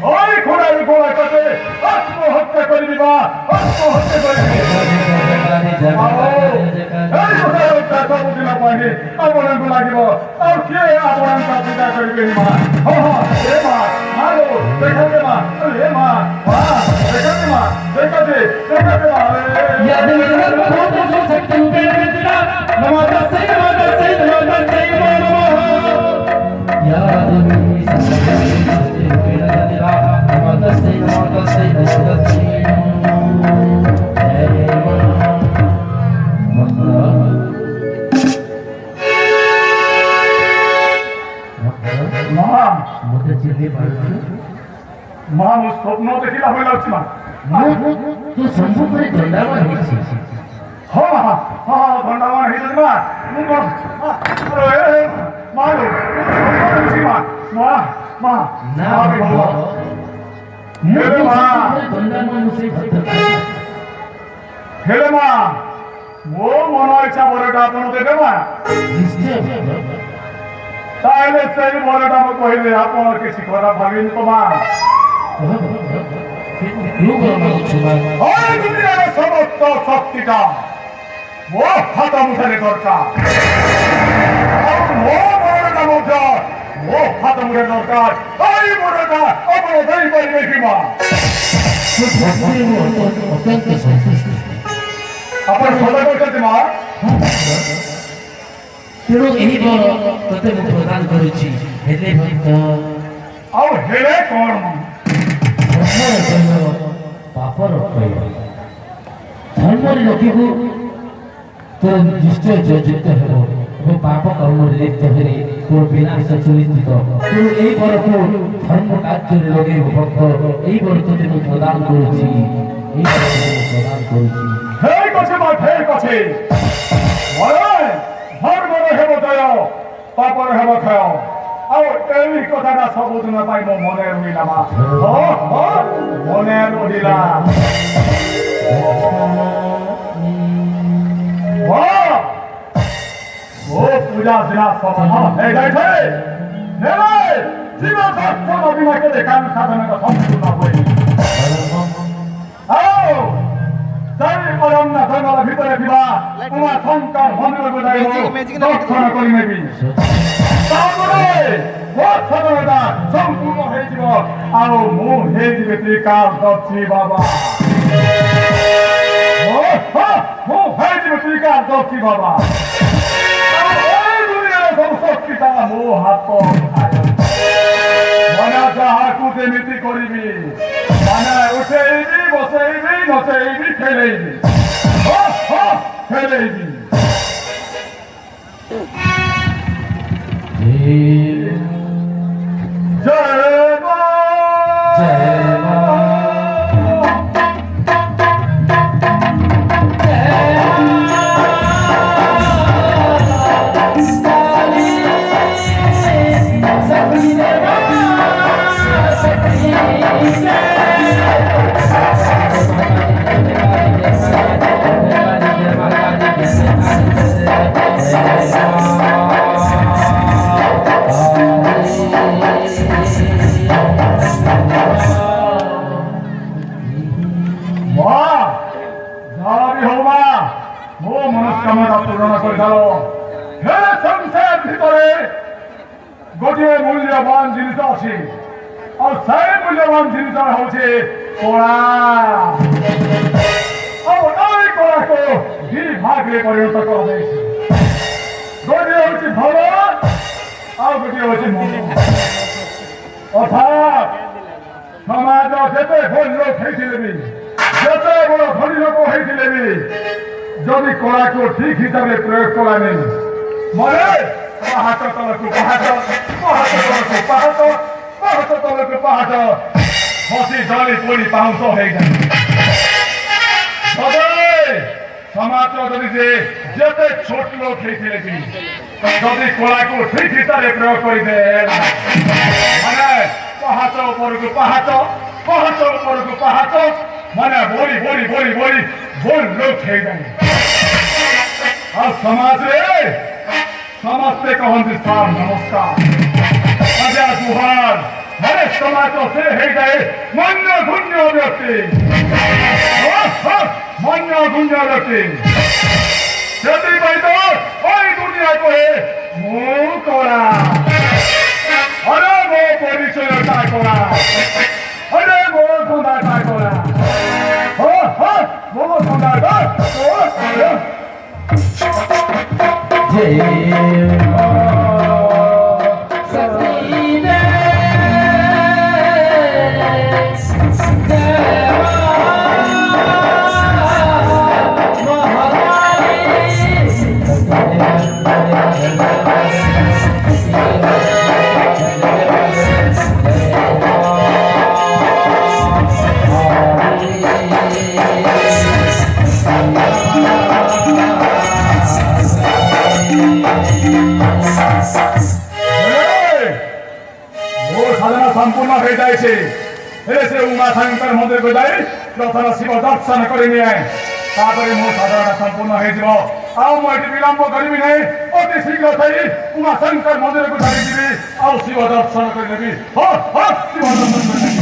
ওই ঘোড়ার গোড়া কাটে আত্মহত্যা করবি বা আত্মহত্যা করবি এই কথার অভ্যাস বুঝিলা পাইনি আপনার লাগিব আর কে আপনার পিতা করবে মা হে মা মারো দেখাতে মা হে মা মা দেখাতে মা দেখাতে মা याद मेरे बहुत जो सकते हो मेरे दिला नमाज सही नमाज सही याद मेरी सकते हो मेरे दिला नमाज सही मां मुझे चिल्ली पड़ती मां वो स्वप्न देखिला होइला छिमा तू संभव करे दंडावा हेछि हाँ दंडावा हेछि मा मुंगो अरे मारो छिमा मां ना हेले मां दंडावा मुझे भक्त हेले मां वो मन इच्छा बरटा आपण देबे मा निश्चय ताइले सेही बरटा म कहिले आपण किछि खरा भाबिन को मा দুনিয়ার সমস্ত শক্তিটা ও হাতা মুঠারে দরকার ও বড়টা মুঠা ও হাতা মুঠে দরকার এই বড়টা অপরাধই পাইবে কি মা অত্যন্ত সন্তুষ্ট আপনার সদা করতে মা তেଣୁ ଏହି ବର ତତେ ମୁଁ ପ୍ରଦାନ କରୁଛି ହେଲେ ଭକ୍ତ ଆଉ ହେଲେ କଣ ଧର୍ମର ଜୟ ପାପର କ୍ଷୟ ଧର୍ମରେ ରଖିବୁ ତୋର ନିଶ୍ଚୟ ଜୟଯୁକ୍ତ ହେବ ଏବଂ ପାପ କର୍ମରେ ଲିପ୍ତ ହେଲେ ତୋର ବିନାଶ ସୁନିଶ୍ଚିତ ତେଣୁ ଏହି ବରକୁ ଧର୍ମ କାର୍ଯ୍ୟରେ ଲଗେଇବୁ ଭକ୍ତ ଏହି ବର ତତେ ମୁଁ ପ୍ରଦାନ କରୁଛି ଏହି ବର ତତେ ମୁଁ ପ୍ରଦାନ କରୁଛି ঠিক আছে মা ঠিক আছে ধর্মর হেব জয় পাপর হেব ক্ষয় ଆଉ এই কথাটা ସବୁଦିନ ପାଇଁ ମୋ ମନେ ରହିଲା ମା ମନେ ରହିଲା ଓ ପୂଜା ସିନା ସମାଧାନ ହେଇଯାଇଥାଏ ହେଲେ ଜୀବ ଦର୍ଶନ ବିନା କେବେ କାମ ସାଧନର ସମ୍ପୂର୍ଣ୍ଣ ହୁଏନି ଆଉ ସେଇ ଅରଣ୍ୟ ଜଙ୍ଗଲ ଭିତରେ ଥିବା ଉମା ଶଙ୍କର ମନ୍ଦିରକୁ ଯାଇ ଦର୍ଶନ କରିନେବି ତାପରେ ମୋ ସଦରଟା ସମ୍ପୂର୍ଣ୍ଣ ହେଇଯିବ ଆଉ ମୁଁ ହେଇଯିବି ତ୍ରିକାଳଦର୍ଶୀ ବାବା ମୁଁ ହେଇଯିବି ତ୍ରିକାଳଦର୍ଶୀ ବାବା ଏଇ ଦୁନିଆର ସବୁ ଶକ୍ତିଟା ମୋ ହାତ ମନେ ଯାହାକୁ ଯେମିତି କରିବି ମାନେ ଉଠେଇବି ବସେଇବି ନଚେଇବି ଖେଳେଇବି ଖେଳେଇବି जय मां जय मां गोटे मूल्यवान जिनिस अच्छी और सही मूल्यवान जिनिस हूँ कला कला को दी भाग में परिणत कर गोटे हूँ भल आ गोटे हूँ मन अर्थात समाज जिते भल लोक होते भी जिते बड़ धनी लोक होते भी जदि कला को ठीक हिसाब से प्रयोग कला नहीं मरे पाहाड़ तलको पाहाड़ तलको पाहाड़ खसी जली पोड़ी पाउँछ समाज जिते छोट लोक होते जदि कला को ठीक हिसाब से प्रयोग करदे मैंने पाहाड़ उपरको पाहाड़ उपरको पाहाड़ मैंने बोरी बोरी बोरी बोरी बोल लोक समाज रे समस्ते कहते सार नमस्कार রাজা গুহার মানে সমাজ সে হয়ে যায় মন্য গুণ্য ব্যক্তি মন্য গুণ্য ব্যক্তি যদি পাইত ওই দুনিয়া করে মুখ করা আরে মো পরিচয় তা করা আরে মো সন্ধ্যা তা করা মো সন্ধ্যা সম্পূর্ণ হয়ে যাইছে সে উমা শঙ্কর মন্দিরকে যাই প্রথম শিব দর্শন করে নিয়ে তারপরে মো সাধনা সম্পূর্ণ হয়ে যাব ଆଉ ମୁଁ ଏଠି ବିଳମ୍ବ କରିବି ନାହିଁ ଅତି ଶୀଘ୍ର ଥାଇ ଉମା ଶଙ୍କର ମନ୍ଦିରକୁ ଛାଡ଼ିଯିବି ଆଉ ଶିବ ଦର୍ଶନ କରିନେବି ଶିବ ଦର୍ଶନ କରିନେବି